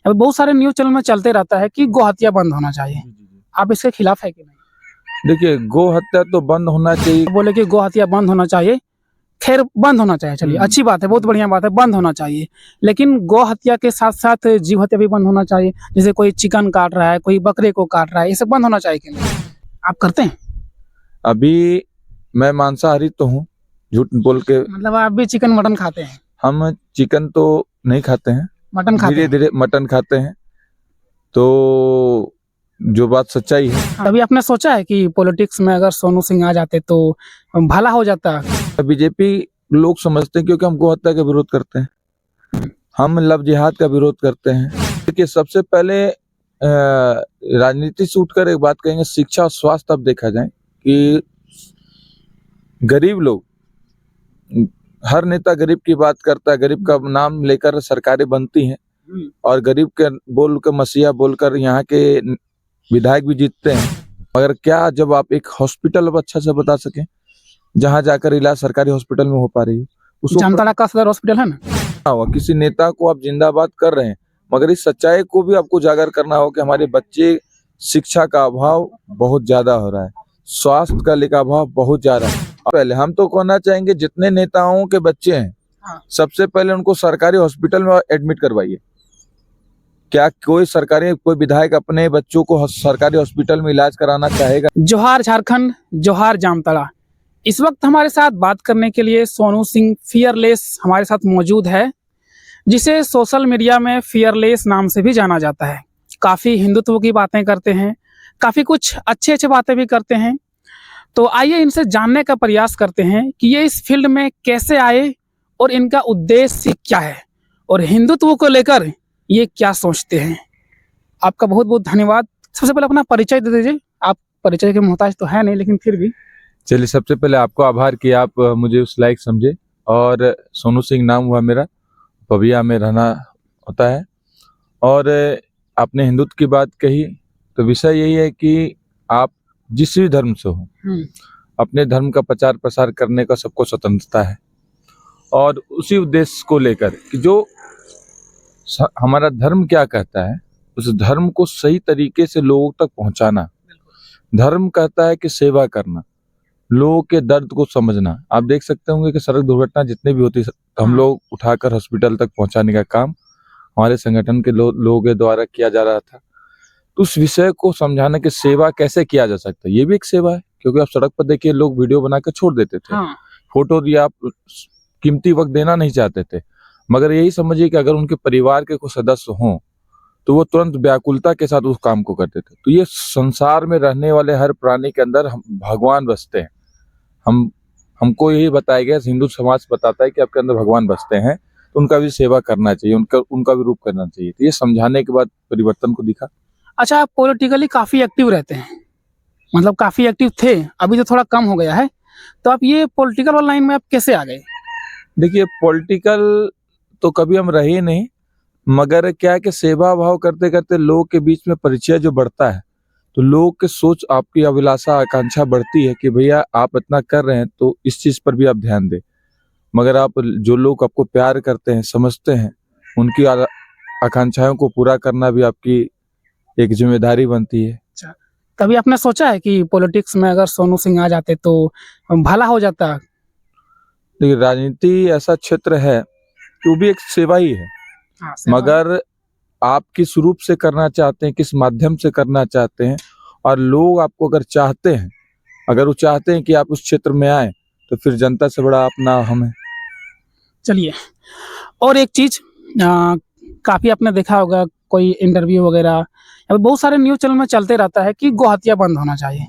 अभी बहुत सारे न्यूज चैनल में चलते रहता है कि गौ हत्या बंद होना चाहिए। आप इसके खिलाफ है कि नहीं? देखिए, गो हत्या तो बंद होना चाहिए। बोले कि गौ हत्या बंद होना चाहिए, खैर बंद होना चाहिए, चलिए अच्छी बात है, बहुत बढ़िया बात है, बंद होना चाहिए। लेकिन गौ हत्या के साथ साथ जीव हत्या भी बंद होना चाहिए। जैसे कोई चिकन काट रहा है, कोई बकरे को काट रहा है, ये सब बंद होना चाहिए कि नहीं? आप करते हैं? अभी मैं मांसाहारी तो हूँ, झूठ बोल के। मतलब आप भी चिकन मटन खाते हैं? हम चिकन तो नहीं खाते हैं, मटन खाते धीरे हैं? धीरे मटन खाते हैं। तो जो बात सच्चाई है, अभी आपने सोचा है कि पॉलिटिक्स में अगर सोनू सिंह आ जाते तो भला हो जाता? बीजेपी लोग समझते हैं क्योंकि हम गो हत्या का विरोध करते हैं, हम लव जिहाद का विरोध करते हैं। देखिए, सबसे पहले राजनीति से उठकर एक बात कहेंगे, शिक्षा और स्वास्थ्य। अब देखा जाए कि गरीब लोग, हर नेता गरीब की बात करता है, गरीब का नाम लेकर सरकारें बनती हैं और गरीब के बोल कर मसीहा बोलकर यहाँ के विधायक भी जीतते हैं। मगर क्या जब आप एक हॉस्पिटल अब अच्छा से बता सकें जहां जाकर इलाज सरकारी हॉस्पिटल में हो पा रही हो, जामताड़ा का सदर हॉस्पिटल है ना, किसी नेता को आप जिंदाबाद कर रहे हैं, मगर इस सच्चाई को भी आपको उजागर करना हो कि हमारे बच्चे शिक्षा का अभाव बहुत ज्यादा हो रहा है, स्वास्थ्य का अभाव बहुत ज्यादा है। पहले हम तो कहना चाहेंगे जितने नेताओं के बच्चे हैं, सबसे पहले उनको सरकारी हॉस्पिटल में एडमिट करवाइए। क्या कोई विधायक अपने बच्चों को सरकारी हॉस्पिटल में इलाज कराना चाहेगा? जोहार झारखंड, जोहार जामताड़ा। इस वक्त हमारे साथ बात करने के लिए सोनू सिंह फियरलेस हमारे साथ मौजूद है, जिसे सोशल मीडिया में फियरलेस नाम से भी जाना जाता है। काफ़ी हिंदुत्व की बातें करते हैं, काफ़ी कुछ अच्छे बातें भी करते हैं। तो आइए इनसे जानने का प्रयास करते हैं कि ये इस फील्ड में कैसे आए और इनका उद्देश्य क्या है और हिंदुत्व को लेकर ये क्या सोचते हैं। आपका बहुत बहुत धन्यवाद। सबसे पहले अपना परिचय दे दीजिए। आप परिचय के मोहताज तो है नहीं, लेकिन फिर भी। चलिए, सबसे पहले आपको आभार कि आप मुझे उस लायक समझे। और सोनू सिंह नाम हुआ मेरा, पविया में रहना होता है। और आपने हिंदुत्व की बात कही तो विषय यही है कि आप जिस भी धर्म से हो, अपने धर्म का प्रचार प्रसार करने का सबको स्वतंत्रता है। और उसी उद्देश्य को लेकर कि जो हमारा धर्म क्या कहता है, उस धर्म को सही तरीके से लोगों तक पहुंचाना। धर्म कहता है कि सेवा करना, लोगों के दर्द को समझना। आप देख सकते होंगे कि सड़क दुर्घटना जितने भी होती हम लोग उठाकर हॉस्पिटल तक पहुंचाने का काम हमारे संगठन के लोगों के द्वारा किया जा रहा था। तो उस विषय को समझाने की सेवा कैसे किया जा सकता है, ये भी एक सेवा है। क्योंकि आप सड़क पर देखिए लोग वीडियो बनाकर छोड़ देते थे, फोटो दिया, आप कीमती वक्त देना नहीं चाहते थे। मगर यही समझिए कि अगर उनके परिवार के कोई सदस्य हों तो वो तुरंत व्याकुलता के साथ उस काम को करते थे। तो ये संसार में रहने वाले हर प्राणी के अंदर हम भगवान बसते हैं। हमको यही बताया गया, हिंदू समाज बताता है कि आपके अंदर भगवान बसते हैं, तो उनका भी सेवा करना चाहिए, उनका भी रूप करना चाहिए। तो ये समझाने के बाद परिवर्तन को दिखा। अच्छा, आप पॉलिटिकली काफ़ी एक्टिव रहते हैं, मतलब काफ़ी एक्टिव थे, अभी तो थोड़ा कम हो गया है। तो आप ये पॉलिटिकल लाइन में आप कैसे आ गए? देखिए, पॉलिटिकल तो कभी हम रहे नहीं, मगर क्या है कि सेवा भाव करते करते लोगों के बीच में परिचय जो बढ़ता है, तो लोगों की सोच, आपकी अभिलाषा आकांक्षा बढ़ती है कि भैया आप इतना कर रहे हैं तो इस चीज पर भी आप ध्यान दें। मगर आप जो लोग आपको प्यार करते हैं, समझते हैं, उनकी आकांक्षाओं को पूरा करना भी आपकी एक जिम्मेदारी बनती है। अच्छा, कभी आपने सोचा है कि पॉलिटिक्स में अगर सोनू सिंह आ जाते तो भला हो जाता? देखिए, राजनीति ऐसा क्षेत्र है कि वो भी एक सेवा ही है। मगर आप किस रूप से करना चाहते हैं, किस माध्यम से करना चाहते हैं, और लोग आपको अगर चाहते हैं, अगर वो चाहते हैं कि आप उस क्षेत्र में आए, तो फिर जनता से बड़ा अपना हम है। चलिए, और एक चीज, काफी आपने देखा होगा कोई इंटरव्यू वगैरह, बहुत सारे न्यूज चैनल में चलते रहता है कि गौ हत्या बंद होना चाहिए।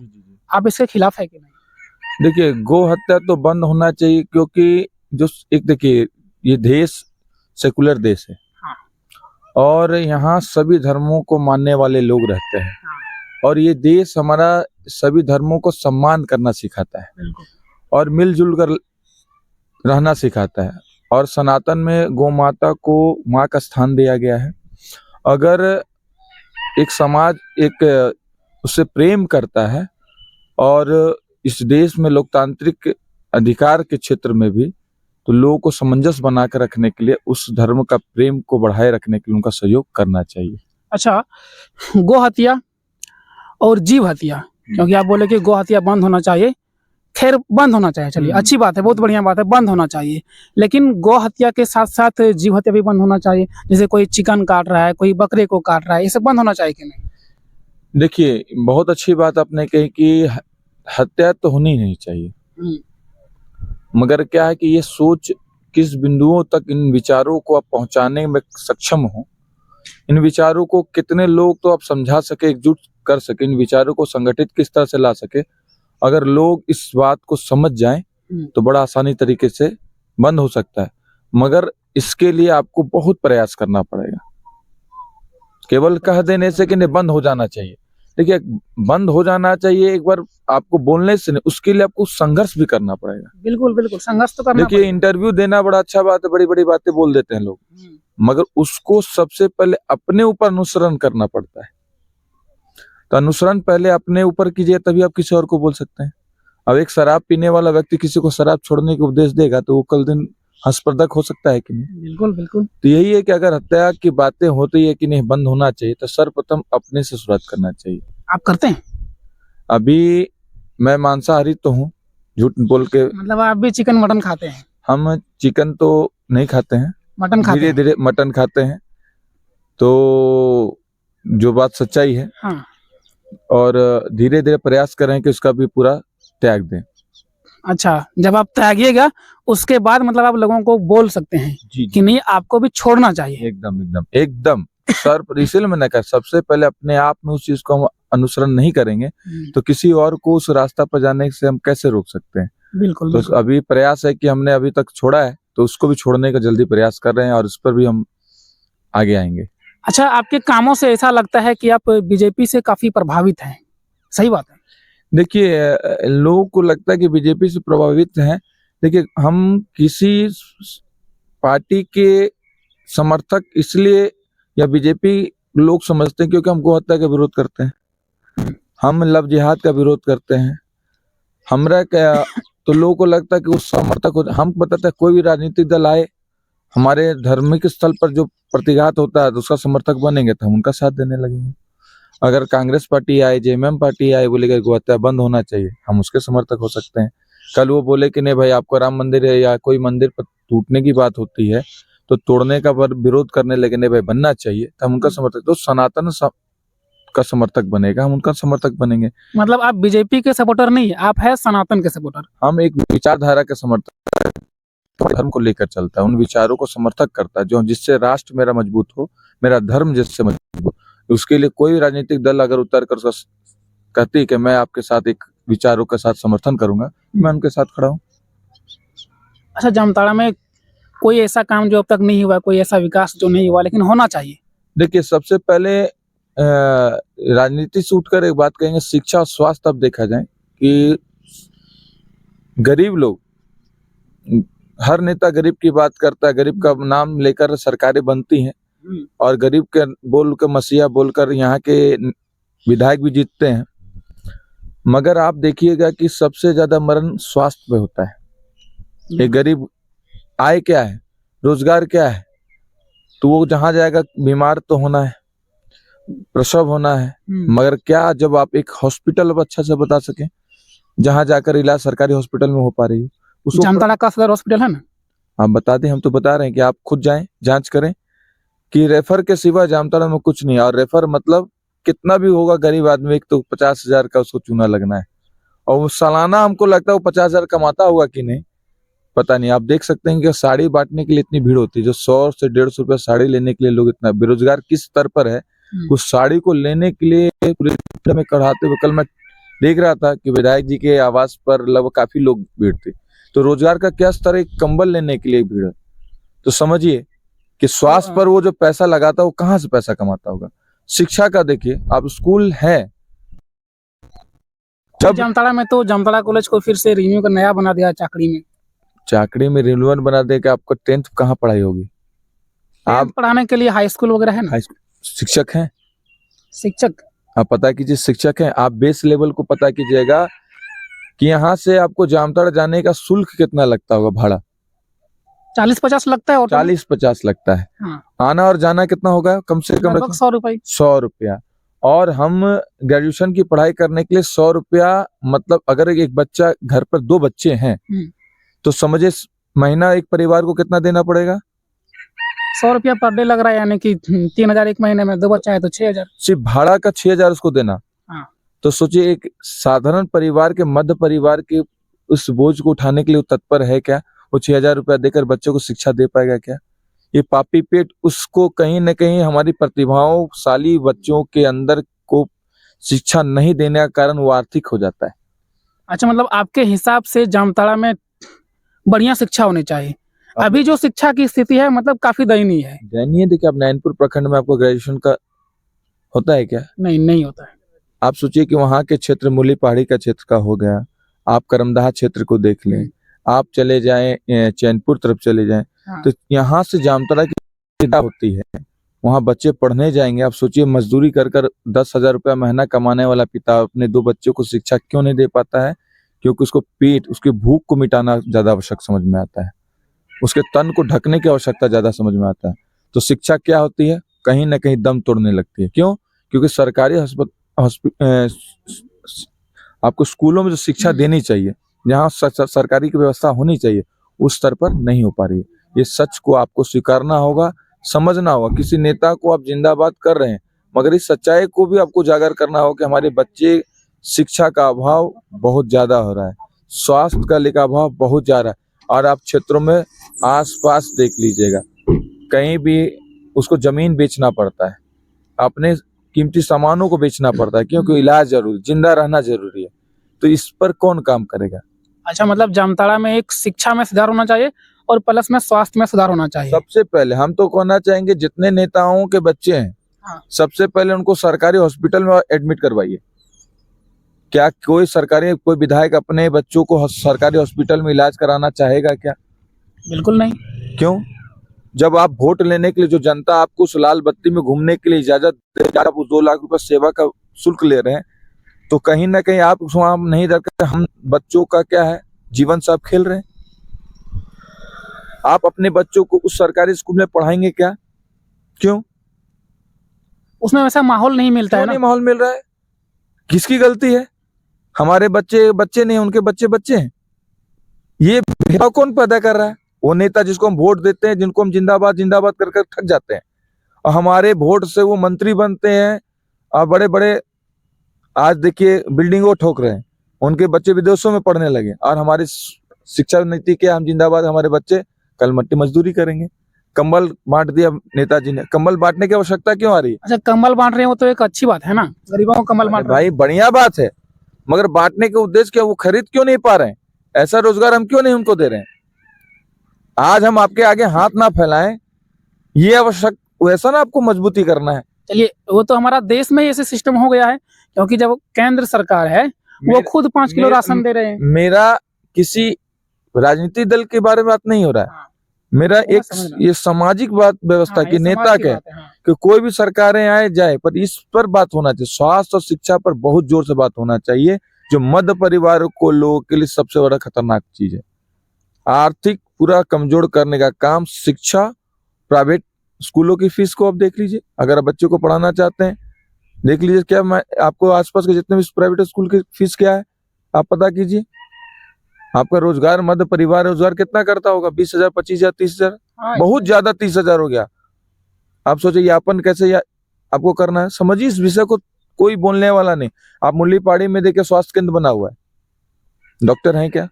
आप इसके खिलाफ है कि नहीं? देखिए, गो हत्या तो बंद होना चाहिए, क्योंकि जो एक देखिए, ये देश सेकुलर देश है और यहाँ सभी धर्मों को मानने वाले लोग रहते हैं। और ये देश हमारा सभी धर्मों को सम्मान करना सिखाता है और मिलजुल कर रहना सिखाता है। और सनातन में गौ माता को माँ का स्थान दिया गया है। अगर एक समाज उससे प्रेम करता है और इस देश में लोकतांत्रिक अधिकार के क्षेत्र में भी तो लोगों को समंजस बना कर रखने के लिए, उस धर्म का प्रेम को बढ़ाए रखने के लिए उनका सहयोग करना चाहिए। अच्छा, गो हत्या और जीव हत्या, क्योंकि आप बोले कि गो हत्या बंद होना चाहिए, खैर बंद होना चाहिए, चलिए अच्छी बात है, बहुत बढ़िया बात है, बंद होना चाहिए। लेकिन गो हत्या के साथ साथ जीव हत्या भी बंद होना चाहिए। जैसे कोई चिकन काट रहा है, कोई बकरे को काट रहा है, ये सब बंद होना चाहिए कि नहीं? देखिए, बहुत अच्छी बात आपने कही कि हत्या तो होनी नहीं चाहिए, मगर क्या है कि ये सोच किस बिंदुओं तक इन विचारों को आप पहुंचाने में सक्षम हो, इन विचारों को कितने लोग तो आप समझा सके, एकजुट कर सके, इन विचारों को संगठित किस तरह से ला सके, अगर लोग इस बात को समझ जाएं तो बड़ा आसानी तरीके से बंद हो सकता है। मगर इसके लिए आपको बहुत प्रयास करना पड़ेगा। केवल कह देने से कि नहीं बंद हो जाना चाहिए, देखिए बंद हो जाना चाहिए एक बार आपको बोलने से नहीं, उसके लिए आपको संघर्ष भी करना पड़ेगा। बिल्कुल बिल्कुल, संघर्ष तो करना देखिए, पड़ेगा। इंटरव्यू देना बड़ा अच्छा बात है, बड़ी बड़ी बातें बोल देते हैं लोग, मगर उसको सबसे पहले अपने ऊपर अनुसरण करना पड़ता है। तो अनुसरण पहले अपने ऊपर कीजिए, तभी आप किसी और को बोल सकते हैं। अब एक शराब पीने वाला व्यक्ति किसी को शराब छोड़ने के उपदेश देगा तो वो कल दिन हास्यप्रदक हो सकता है कि नहीं? बिल्कुल बिल्कुल। तो यही है कि अगर हत्या की बातें होती है कि नहीं बंद होना चाहिए, तो सर्वप्रथम अपने से शुरुआत करना चाहिए। आप करते हैं? अभी मैं मांसाहारी तो हूँ, झूठ बोल के, मतलब आप भी चिकन मटन खाते हैं? हम चिकन तो नहीं खाते हैं, मटन खाते धीरे हैं? धीरे मटन खाते हैं, तो जो बात सच्चाई है, हाँ। और धीरे धीरे प्रयास करें कि उसका भी पूरा त्याग दें। अच्छा, जब आप त्यागिएगा उसके बाद मतलब आप लोगों को बोल सकते हैं जी कि नहीं आपको भी छोड़ना चाहिए। एकदम एकदम एकदम सर, इसलिए मैंने कहा सबसे पहले अपने आप में उस चीज को हम अनुसरण नहीं करेंगे तो किसी और को उस रास्ता पर जाने से हम कैसे रोक सकते हैं। बिल्कुल तो बिल्कुल। अभी प्रयास है कि हमने अभी तक छोड़ा है, तो उसको भी छोड़ने का जल्दी प्रयास कर रहे हैं और इस पर भी हम आगे आएंगे। अच्छा, आपके कामों से ऐसा लगता है कि आप बीजेपी से काफी प्रभावित हैं, सही बात है? देखिए, लोगों को लगता है कि बीजेपी से प्रभावित हैं। देखिए, हम किसी पार्टी के समर्थक इसलिए या बीजेपी लोग समझते हैं क्योंकि हम गौ हत्या का विरोध करते हैं, हम लव जिहाद का विरोध करते हैं, हमरा क्या, तो लोगों को लगता है कि उस समर्थक हो। हम बताते हैं कोई भी राजनीतिक दल आए, हमारे धार्मिक स्थल पर जो प्रतिघात होता है तो उसका समर्थक बनेंगे तो हम उनका साथ देने लगेंगे। अगर कांग्रेस पार्टी आए, जेएमएम पार्टी आए, बोलेगा गौ हत्या बंद होना चाहिए, हम उसके समर्थक हो सकते हैं। कल वो बोले कि नहीं भाई आपको राम मंदिर है या कोई मंदिर पर टूटने की बात होती है तो तोड़ने का विरोध करने लगे, नहीं भाई बनना चाहिए, तो हम उनका समर्थक, तो सनातन का समर्थक बनेगा, हम उनका समर्थक बनेंगे। मतलब आप बीजेपी के सपोर्टर नहीं, आप है सनातन के सपोर्टर। हम एक विचारधारा के समर्थक, धर्म को लेकर चलता है, उन विचारों को समर्थक करता है जो जिससे राष्ट्र मेरा मजबूत हो, मेरा धर्म जिससे मजबूत हो। उसके लिए कोई राजनीतिक दल अगर उतर कर कहती है कि मैं आपके साथ एक विचारों के साथ समर्थन करूंगा, मैं उनके साथ खड़ा हूँ। अच्छा, जामताड़ा में कोई ऐसा काम जो अब तक नहीं हुआ, कोई ऐसा विकास जो नहीं हुआ लेकिन होना चाहिए? देखिए, सबसे पहले राजनीति से उठकर एक बात कहेंगे, शिक्षा और स्वास्थ्य। अब देखा जाए कि गरीब लोग, हर नेता गरीब की बात करता है, गरीब का नाम लेकर सरकारें बनती हैं और गरीब के बोल के मसीहा बोलकर यहाँ के विधायक भी जीतते हैं, मगर आप देखिएगा कि सबसे ज्यादा मरण स्वास्थ्य पे होता है। एक गरीब आय क्या है, रोजगार क्या है, तो वो जहां जाएगा बीमार तो होना है, प्रसव होना है, मगर क्या जब आप एक हॉस्पिटल अब अच्छा से बता सकें जहां जाकर इलाज सरकारी हॉस्पिटल में हो पा रही है, उसको जामताड़ा का सदर हॉस्पिटल है ना? आप बता दें, हम तो बता रहे हैं कि आप खुद जाएं, जांच करें कि रेफर के सिवा जामताड़ा में कुछ नहीं है। और रेफर मतलब कितना भी होगा, गरीब आदमी एक तो 50,000 का उसको चूना लगना है, और वो सालाना हमको लगता है वो 50,000 कमाता होगा कि नहीं पता नहीं। आप देख सकते हैं कि साड़ी बांटने के लिए इतनी भीड़ होती है, जो 100 से 150 रुपया साड़ी लेने के लिए लोग, इतना बेरोजगार किस स्तर पर है, उस साड़ी को लेने के लिए पूरे में कढ़ाते हुए। कल मैं देख रहा था कि विधायक जी के आवास पर लगभग काफी लोग भीड़ थे, तो रोजगार का क्या स्तर है, कंबल लेने के लिए भीड़ है। तो समझिए कि स्वास्थ्य पर वो जो पैसा लगाता है वो कहाँ से पैसा कमाता होगा। शिक्षा का देखिए, आप स्कूल है जब जामताड़ा में तो जामताड़ा कॉलेज को फिर से रिन्यू का नया बना दिया चाकड़ी में। चाकड़ी में रिन्यूअल बना दे के आपको 10th कहाँ पढ़ाई होगी? आप पढ़ाने के लिए हाई स्कूल वगैरह है ना? शिक्षक हैं, शिक्षक आप पता कीजिए शिक्षक हैं, आप बेस लेवल को पता कीजिएगा कि यहाँ से आपको जामताड़ा जाने का शुल्क कितना लगता होगा, भाड़ा। 40-50 लगता है ऑटो में? 40-50 लगता है। हाँ, आना और जाना कितना होगा कम से कम? लगभग 100 रुपये। 100 रुपया। और हम ग्रेजुएशन की पढ़ाई करने के लिए 100 रुपया, मतलब अगर एक बच्चा, घर पर 2 बच्चे हैं हम्म। तो समझे महीना एक परिवार को कितना देना पड़ेगा? 100 रुपया पर डे लग रहा है, यानी कि 3,000 एक महीने में, 2 बच्चा है तो 6,000। सिर्फ भाड़ा का 6,000 उसको देना। हाँ। तो सोचिए एक साधारण परिवार के, मध्य परिवार के उस बोझ को उठाने के लिए वो तत्पर है क्या? वो 6,000 रुपया देकर बच्चों को शिक्षा दे पाएगा क्या? ये पापी पेट उसको कहीं न कहीं हमारी प्रतिभाशाली बच्चों के अंदर को शिक्षा नहीं देने का कारण वो आर्थिक हो जाता है। अच्छा, मतलब आपके हिसाब से जामताड़ा में बढ़िया शिक्षा होनी चाहिए। अभी जो शिक्षा की स्थिति है मतलब काफी दयनीय है। दयनीय देखिए, आप नैनपुर प्रखंड में आपको ग्रेजुएशन का होता है क्या? नहीं होता है। आप सोचिए कि वहाँ के क्षेत्र, मूली पहाड़ी का क्षेत्र का हो गया, आप करमदाहा क्षेत्र को देख लें, आप चले जाएं चैनपुर तरफ चले जाएं, हाँ। तो यहाँ से जामताड़ा की सुविधा होती है, वहाँ बच्चे पढ़ने जाएंगे। आप सोचिए मजदूरी कर कर 10,000 रुपया महीना कमाने वाला पिता अपने 2 बच्चों को शिक्षा क्यों नहीं दे पाता है? क्योंकि उसको पेट, उसके भूख को मिटाना ज्यादा आवश्यक समझ में आता है, उसके तन को ढकने की आवश्यकता ज्यादा समझ में आता है। तो शिक्षा क्या होती है? कहीं ना कहीं दम तोड़ने लगती है। क्यों? क्योंकि सरकारी आपको स्कूलों में जो शिक्षा देनी चाहिए, जहाँ सरकारी की व्यवस्था होनी चाहिए, उस स्तर पर नहीं हो पा रही है। ये सच को आपको स्वीकारना होगा, समझना होगा। किसी नेता को आप जिंदाबाद कर रहे हैं, मगर इस सच्चाई को भी आपको उजागर करना होगा कि हमारे बच्चे, शिक्षा का अभाव बहुत ज्यादा हो रहा है, स्वास्थ्य का लेकर अभाव बहुत ज्यादा है। और आप क्षेत्रों में आसपास देख लीजिएगा, कहीं भी उसको जमीन बेचना पड़ता है, अपने कीमती सामानों को बेचना पड़ता है, क्योंकि इलाज जरूरी, जिंदा रहना जरूरी है। तो इस पर कौन काम करेगा? अच्छा, मतलब जामताड़ा में एक शिक्षा में सुधार होना चाहिए और प्लस में स्वास्थ्य में सुधार होना चाहिए। सबसे पहले हम तो कहना चाहेंगे, जितने नेताओं के बच्चे हैं, हाँ। सबसे पहले उनको सरकारी हॉस्पिटल में एडमिट करवाइए। क्या कोई विधायक अपने बच्चों को सरकारी हॉस्पिटल में इलाज कराना चाहेगा क्या? बिल्कुल नहीं। क्यों? जब आप वोट लेने के लिए, जो जनता आपको उस लाल बत्ती में घूमने के लिए इजाजत दे, आप उस 2 लाख रुपए सेवा का शुल्क ले रहे हैं, तो कहीं ना कहीं आप वहां नहीं रखकर हम बच्चों का क्या है, जीवन से आप खेल रहे हैं। आप अपने बच्चों को उस सरकारी स्कूल में पढ़ाएंगे क्या? क्यों? उसमें वैसा माहौल नहीं मिलता है ना। नहीं माहौल मिल रहा है। किसकी गलती है? हमारे बच्चे नहीं, उनके बच्चे हैं। ये भेदभाव कौन पैदा कर रहा है? वो नेता जिसको हम वोट देते हैं, जिनको हम जिंदाबाद जिंदाबाद कर थक जाते हैं, और हमारे वोट से वो मंत्री बनते हैं और बड़े बड़े, आज देखिए बिल्डिंगों ठोक रहे हैं, उनके बच्चे विदेशों में पढ़ने लगे। और हमारी शिक्षा नीति क्या? हम जिंदाबाद, हमारे बच्चे कल मट्टी मजदूरी करेंगे। कंबल बांट दिया नेताजी ने, कंबल बांटने की आवश्यकता क्यों आ रही है? अच्छा, कंबल बांट रहे हो तो एक अच्छी बात है ना, गरीबों को कंबल बांट रहे भाई बढ़िया बात है, मगर बांटने के उद्देश्य क्या? वो खरीद क्यों नहीं पा रहे हैं? ऐसा रोजगार हम क्यों नहीं उनको दे रहे हैं? आज हम आपके आगे हाथ ना फैलाएं, ये आवश्यक, वैसा ना आपको मजबूती करना है। चलिए, वो तो हमारा देश में ऐसे सिस्टम हो गया है, क्योंकि जब केंद्र सरकार है वो खुद 5 किलो राशन दे रहे हैं। मेरा किसी राजनीतिक दल के बारे में बात नहीं हो रहा है। हाँ। मेरा एक ये सामाजिक बात व्यवस्था की नेता के, हाँ। कि कोई भी सरकारें आए जाए, पर इस पर बात होना चाहिए। स्वास्थ्य और शिक्षा पर बहुत जोर से बात होना चाहिए, जो मध्य परिवार को, लोगों के लिए सबसे बड़ा खतरनाक चीज है। आर्थिक पूरा कमजोर करने का काम शिक्षा, प्राइवेट स्कूलों की फीस को आप देख लीजिए। अगर आप बच्चों को पढ़ाना चाहते हैं, देख लीजिए, क्या मैं आपको आसपास के जितने भी प्राइवेट स्कूल की फीस क्या है आप पता कीजिए। आपका रोजगार, मध्य परिवार रोजगार कितना करता होगा? 20,000, 25,000, 30,000, बहुत ज्यादा 30,000 हो गया। आप सोचिए यापन कैसे आपको करना है? समझिए इस विषय को, कोई बोलने वाला नहीं। आप मुरली पहाड़ी में देखिए स्वास्थ्य केंद्र बना हुआ है, डॉक्टर हैं क्या?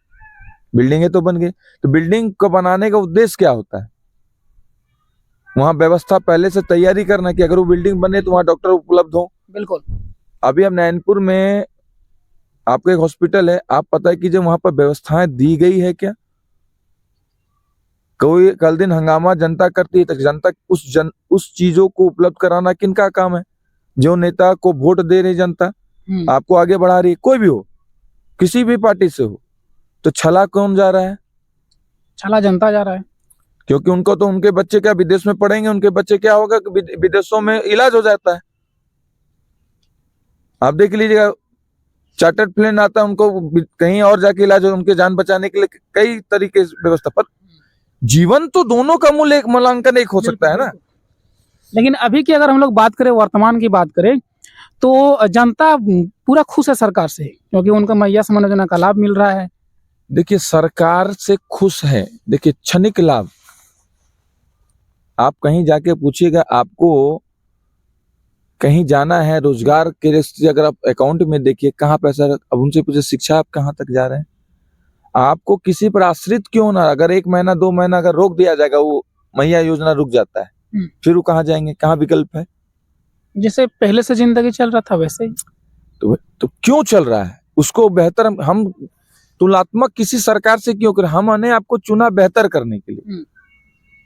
बिल्डिंगें तो बन गई। तो बिल्डिंग को बनाने का उद्देश्य क्या होता है? वहां व्यवस्था पहले से तैयारी करना कि अगर वो बिल्डिंग बने तो वहां डॉक्टर उपलब्ध हो। बिल्कुल। अभी हम नैनपुर में आपका एक हॉस्पिटल है, आप पता कीजिए वहां पर व्यवस्थाएं दी गई है क्या? कोई कल दिन हंगामा जनता करती है, तो जनता उस चीजों को उपलब्ध कराना किनका काम है? जो नेता को वोट दे रही जनता, आपको आगे बढ़ा रही है, कोई भी हो, किसी भी पार्टी से हो, तो छला कौन जा रहा है? छला जनता जा रहा है। क्योंकि उनको तो, उनके बच्चे क्या विदेश में पढ़ेंगे, उनके बच्चे क्या होगा कि विदेशों में इलाज हो जाता है। आप देख लीजिएगा, चार्टर्ड प्लेन आता है, उनको कहीं और जाके इलाज हो, उनके जान बचाने के लिए कई तरीके से व्यवस्था। पर जीवन तो दोनों का मूल्यांकन एक हो सकता है ना। लेकिन अभी की अगर हम लोग बात करें, वर्तमान की बात करें, तो जनता पूरा खुश है सरकार से, क्योंकि उनको मैया समन योजना का लाभ मिल रहा है। देखिए सरकार से खुश है, देखिए क्षणिक लाभ। आप कहीं जाके पूछिएगा, आपको कहीं जाना है रोजगार के लिए, अगर आप अकाउंट में देखिए कहाँ पैसा, अब उनसे पूछे शिक्षा आप कहाँ तक जा रहे हैं। आपको किसी पर आश्रित क्यों ना, अगर 1 महीना 2 महीना अगर रोक दिया जाएगा, वो मैया योजना रुक जाता है, फिर वो कहाँ जाएंगे, कहाँ विकल्प है। जैसे पहले से जिंदगी चल रहा था वैसे ही। तो क्यों चल रहा है, उसको बेहतर हम तुलनात्मक किसी सरकार से क्यों करें, हमने आपको चुना बेहतर करने के लिए।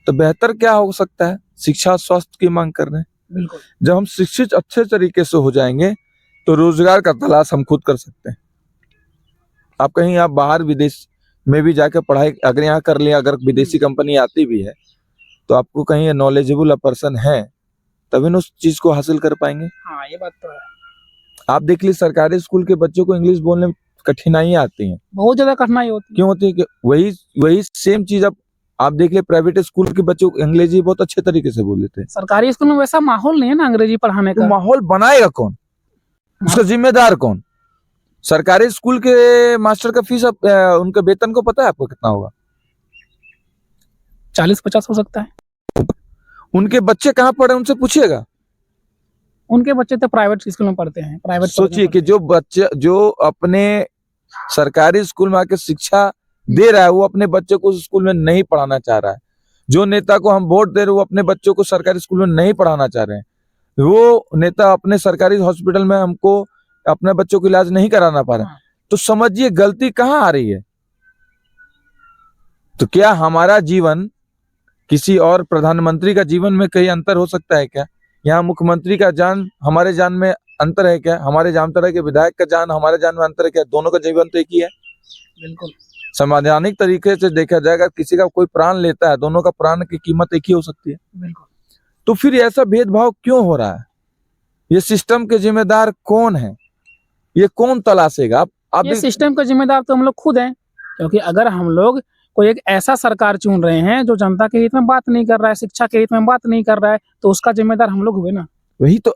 तो बेहतर क्या हो सकता है, शिक्षा स्वास्थ्य की मांग कर रहे हैं। बिल्कुल। जब हम शिक्षित अच्छे तरीके से हो जाएंगे तो रोजगार का तलाश हम खुद कर सकते हैं। आप कहीं आप बाहर विदेश में भी जाकर पढ़ाई अगर यहाँ कर लिया, अगर विदेशी कंपनी आती भी है तो आपको कहीं नॉलेजेबल पर्सन है तभी ना उस चीज को हासिल कर पाएंगे। हाँ, ये बात तो है। आप देख लीजिए सरकारी स्कूल के बच्चों को इंग्लिश बोलने में कठिनाइयां आती हैं। बहुत ज्यादा कठिनाई होती है। क्यों होती है कि वही सेम चीज आप देख ले, प्राइवेट स्कूल के बच्चों को अंग्रेजी बहुत अच्छे तरीके से बोल लेते हैं। सरकारी स्कूल में वैसा माहौल नहीं है ना अंग्रेजी पढ़ाने तो का। माहौल बनाएगा कौन, उसका जिम्मेदार कौन। सरकारी स्कूल के मास्टर का फीस उनके वेतन को पता है आपको कितना होगा? 40-50 हो सकता है। उनके बच्चे कहाँ पढ़े उनसे पूछिएगा। उनके बच्चे तो प्राइवेट स्कूल में पढ़ते हैं। प्राइवेट सोचिए कि जो बच्चे जो अपने सरकारी स्कूल में आके शिक्षा दे रहा है वो अपने बच्चे को उस स्कूल में नहीं पढ़ाना चाह रहा है। जो नेता को हम वोट दे रहे हैं वो अपने बच्चों को सरकारी स्कूल में नहीं पढ़ाना चाह रहे हैं। वो नेता अपने सरकारी हॉस्पिटल में हमको अपने बच्चों को इलाज नहीं कराना पा रहे। तो समझिए गलती कहाँ आ रही है। तो क्या हमारा जीवन किसी और प्रधानमंत्री का जीवन में कहीं अंतर हो सकता है क्या? यहाँ मुख्यमंत्री का जान हमारे जान में अंतर है क्या? हमारे जामताड़ा के विधायक का जान हमारे जान में अंतर है क्या? दोनों का जीवन तो एक ही है। बिल्कुल। संवैधानिक तरीके से देखा जाएगा, किसी का कोई प्राण लेता है, दोनों का प्राण की कीमत एक ही हो सकती है। बिल्कुल। तो फिर ऐसा भेदभाव क्यों हो रहा है? ये सिस्टम के जिम्मेदार कौन है? ये कौन तलाशेगा? आप ये सिस्टम का जिम्मेदार तो हम लोग खुद हैं, क्योंकि अगर हम लोग कोई एक ऐसा सरकार चुन रहे हैं जो जनता के हित में बात नहीं कर रहा है, शिक्षा के हित में बात नहीं कर रहा है, तो उसका जिम्मेदार हम लोग हुए ना। वही तो